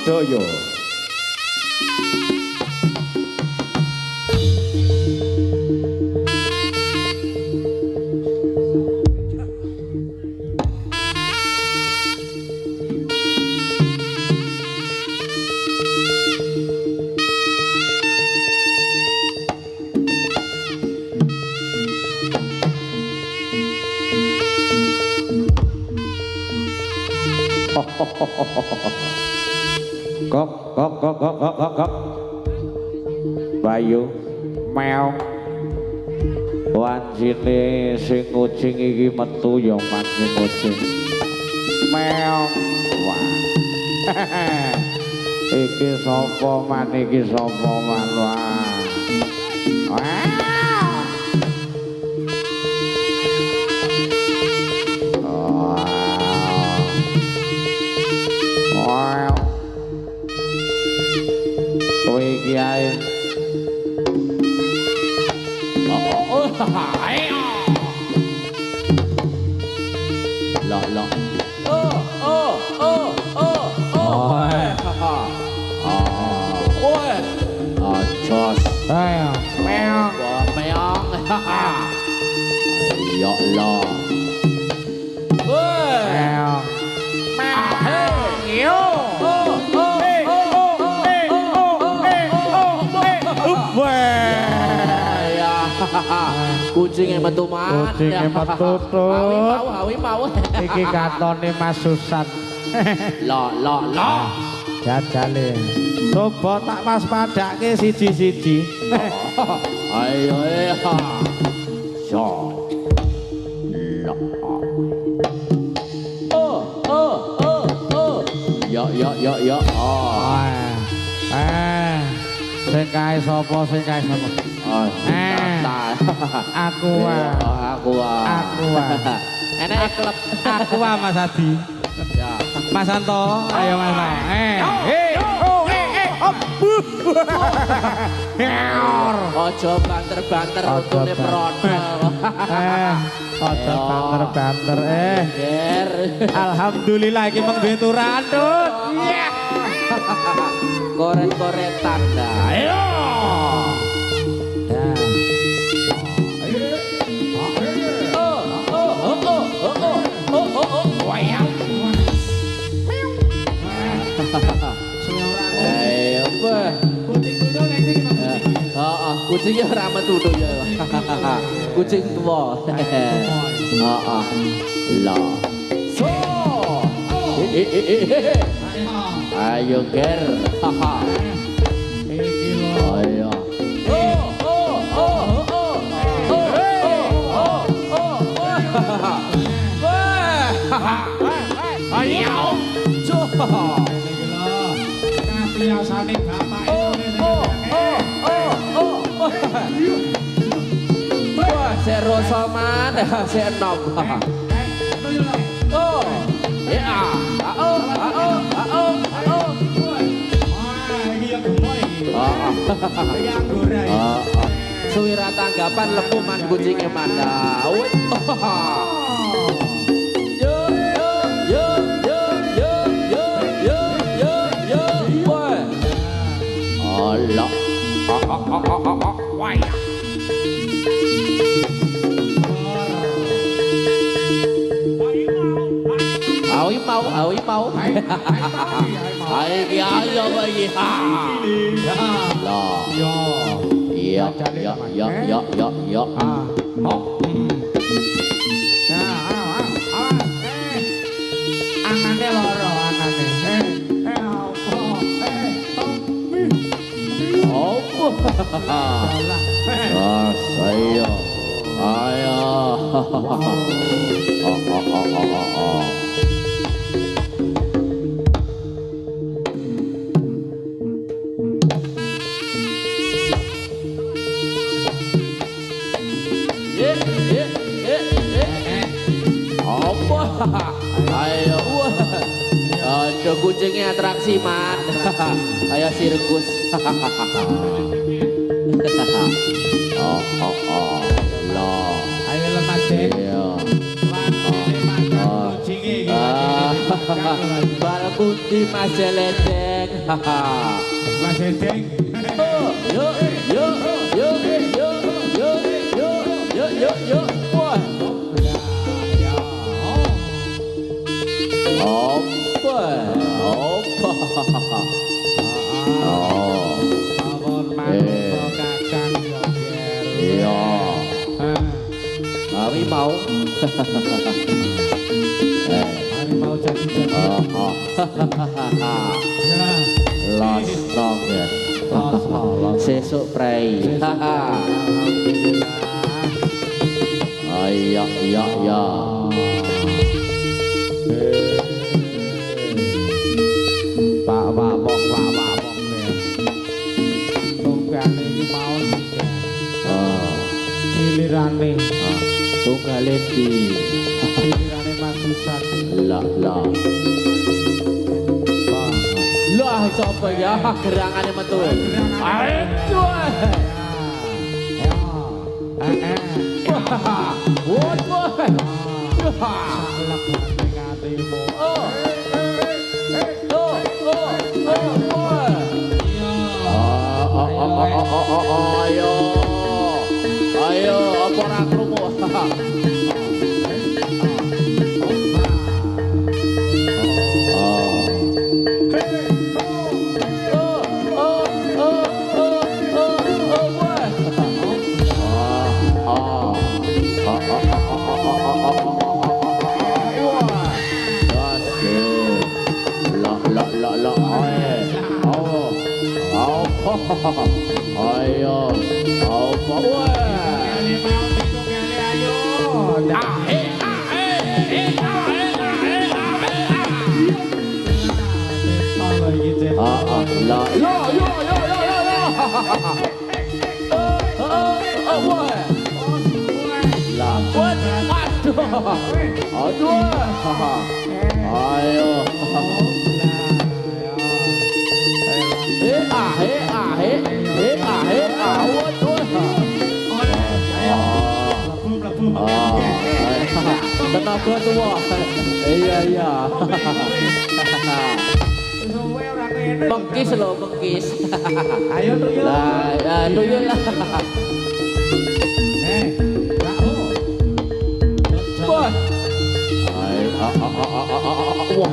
sedaya. Kok. Bayu, meong. Wancine sing kucing iki metu ya mancing kucing. Meong. Wah. Iki sapa man iki sapa man wah. Kiai Jos meong ya Allah kucingnya metu man kucingnya metu tuh hawi mau iki katone Mas Susan lo jajale coba tak mas padake siji-siji ayo yo yo sing kae sapa aku enek klub aku Mas Adi ya Mas Santo ayo Mas ojo banter-banter utune prodol ojo banter-banter alhamdulillah iki mung duwe turan koret-koretan ayo kucingnya ora metu ya. Kucing tua. Lah. So. Ayo ger. Iki lho. Ayo. Ayo. Biasane bapak wah, saya rosaman, saya enom. Oh, ya, suwira tanggapan lepuman kucingnya mana? Allah. Wah. Awi mau. Ayo bagi. Lah. Iya. Anane loro anane. Ayo. Ayo, ada kucingnya atraksi man. Ayo sirkus. Loh. Ayo lepas deh. Iya. Kucingnya. Bal putih Mas Ledeng. Mas Edeng. Yuk, yuk, yuk, yuk, yuk, yuk, yuk, yuk, yuk. Wah. Opa, opa. Oh. Kakang iya. Kami mau. Kami mau jadi. Los dong ya. Sesuk prei. Iya, iya, iya. Pak Mabok ya. Tunggane iki mau sih. Gilirane. Tunggale di. Gilirane Mas Susan. Lah. Lah sapa ya gerangane metu. Ayo. Woi. Salah ngatimu. Ayo, apa ora krungu? Ayo, apa tenaga tua. Iya. Mengkis loh, mengkis. Ayo tuyul. Lah, tuyul lah. Wah. Wah.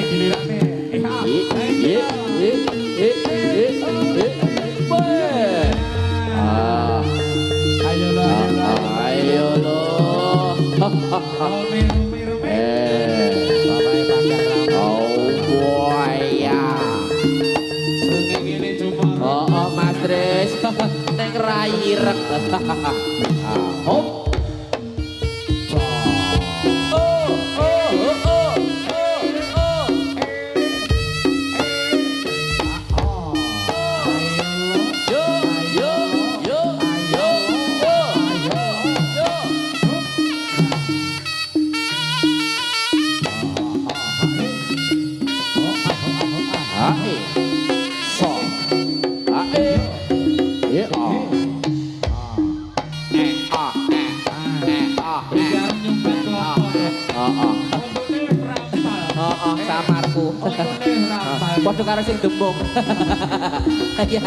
Gilirane. Ayo lo. Mas Dres, neng rairek. Hop. Samarku. Padha karo sing dembung. Ya,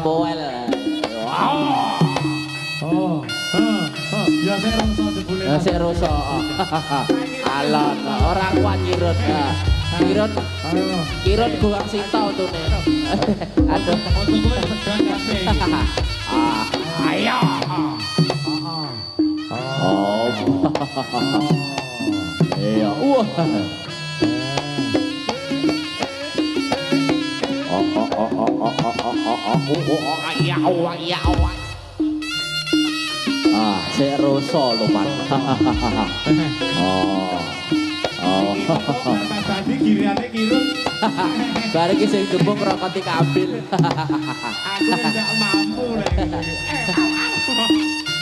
poel. Ya sik rasa jebule. Sik rasa. Alon, ora kuat nyirut. Kirut goang sita untune. Aduh. Ayo. Oh. Iya. Wah. Sik rasa lho, Mas. Tadi giriane kirut. Bareng iki sing dembung ngrokoti kabil. Aku enggak mampu lagi.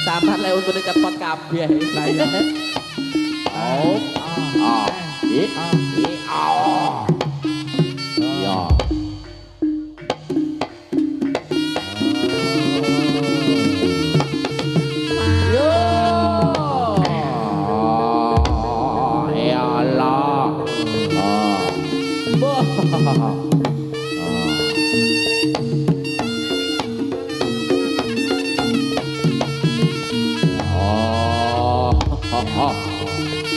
Samar lek untune cepot kabeh. Lah iya. Iya. Yo. Ya Allah.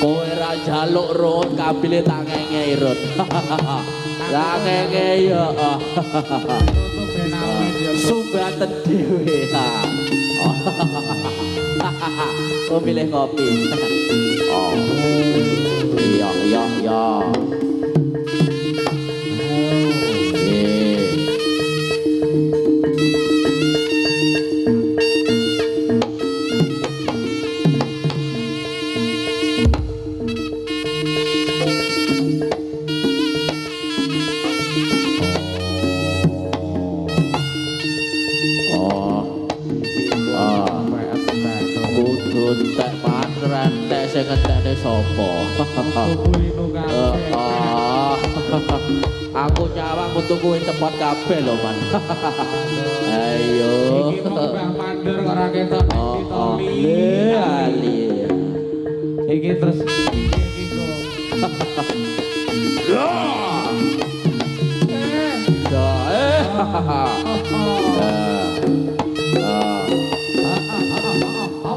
Kowe ra jaluk rut kabile tak ngengei rut. Tak ngengei ya. Tutup benawet ya. Sumbatan dhewe. Oh milih kopi. Oh. Iya iya iya. Entek patren entek sing entekne sapa? Aku nyawang metu kuwi cepot kabeh lho, Man. Ayo. Iki mbah mandur kok ora ketok ditoli. Ali. Iki terus iki kok.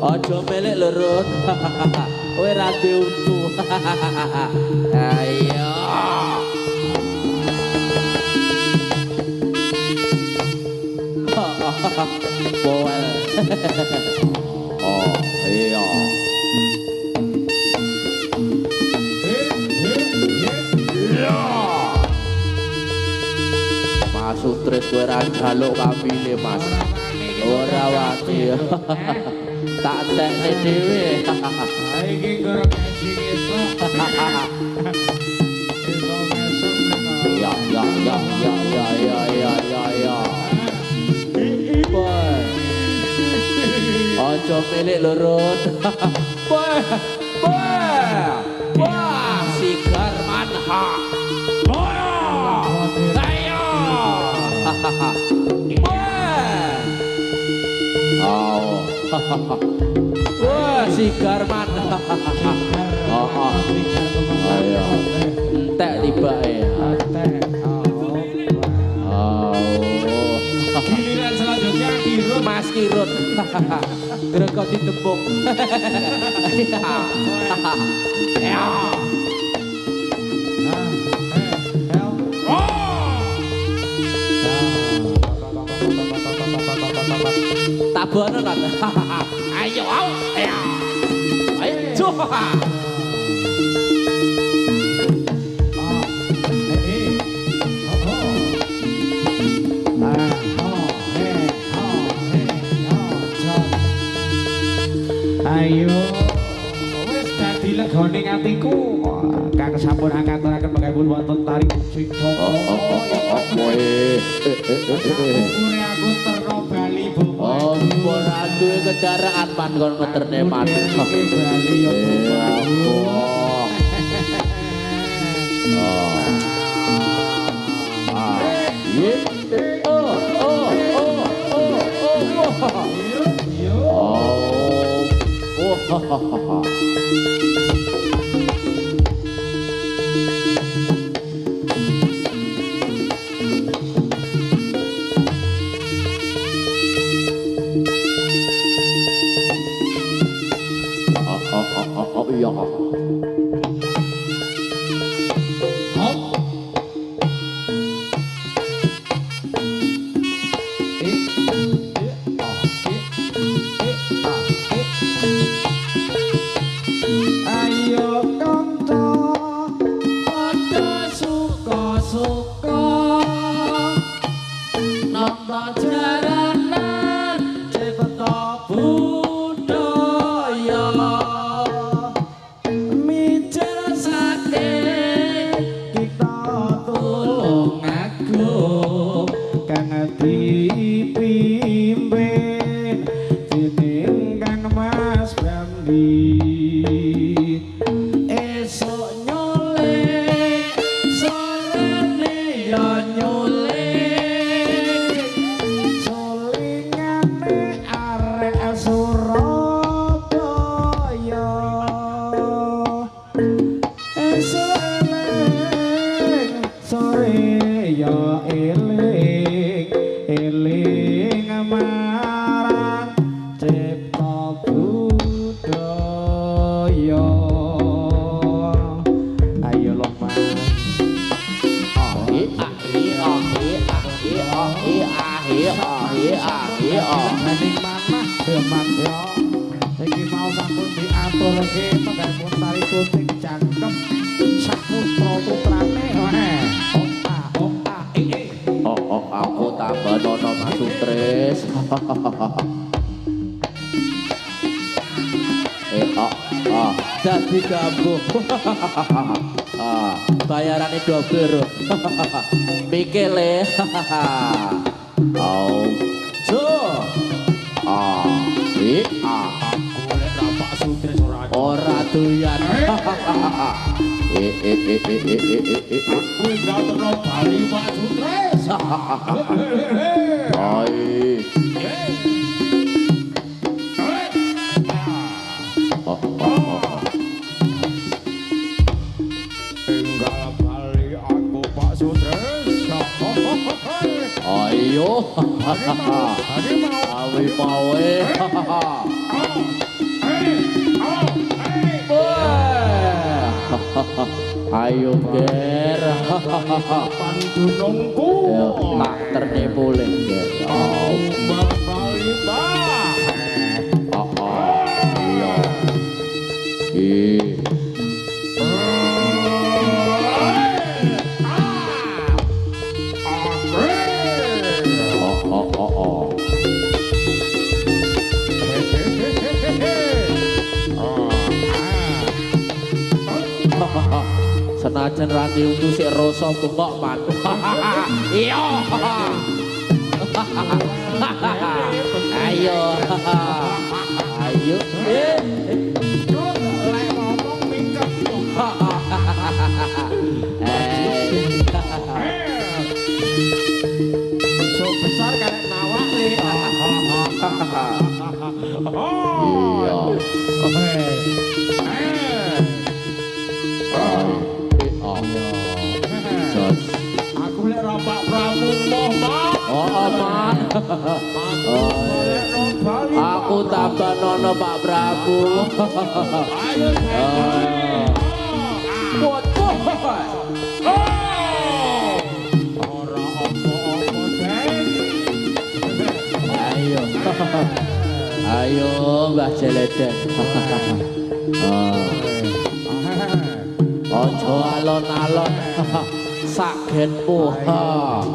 Ojo melek lurut. Kowe ra untu. Ayo. Boel. Oh, iya. Mas Sutris kowe ra jaluk kabile, Mas. Ora wani. Tak tekne dhewe. Iki gorok sing esuk. Ya ya ya ya ya ya ya ya ya. Boy. Ojo milik lurut. Boy. Boy. Wah, sigar manha. Boy. Ayo. Boy. Oh. Wah, sigar manha. Oh. Ayo. Entek tibake. Giliran selanjutnya Kirun. Mas Kirun. Gregok ditepuk. Ya. Tabono lan. Ayo, au. Ya. Ayo, coba. Ayo, wis dadi legane atiku. Kang sampun angkaturaken mengkapun wonten tarik sing Kowe. Ukure aku terno Bali Bung. Oh, ora duwe kendaraan man kon ngeterne man. Bali ya. ya eling eling marang cipta budaya ayo lo mas Maning manah demak yo iki mau sampun diaturke penggalipun tari kuting jangkem saputra-putrane aku tambah nono masuk tres dadi gabung bayarannya double mikele oh ora doyan aku gak terno bali Pak Sutres enggak bali aku Pak Sutres ayo awi pawe ayo ger pantunungku tak ternipu ger bali bah iya senajan rati untuk si rasa bengok man iya ayo ayo lek ngomong mingkep so besar karek nawak le aku lek Pak Prabu moh man aku tambah nono Pak Prabu ayo buat ora apa-apa den ayo ayo Mbah Jeleden ojo alon-alon sakgenmu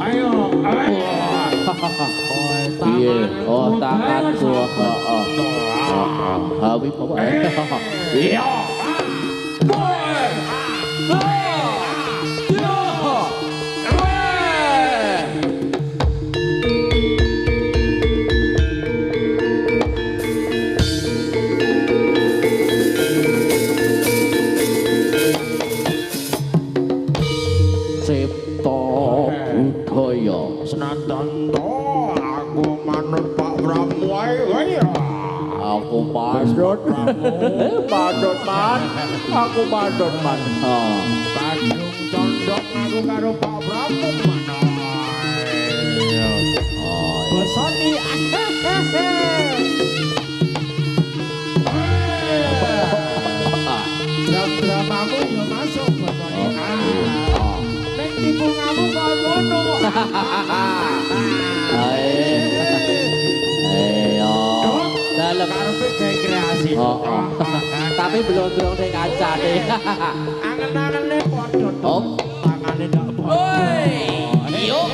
ayo iya oh tanganku hawi apa iya senandang aku manut Pak Prabu wae aku padot padot man aku padot man kadung condok aku karo Pak Prabu mana bosoni dramamu yo masuk bosoni nek tipu kamu kok ngono dalam karepe gawe kreasi tapi belum ning kancane angen-angene padha tangane ndak padha yuk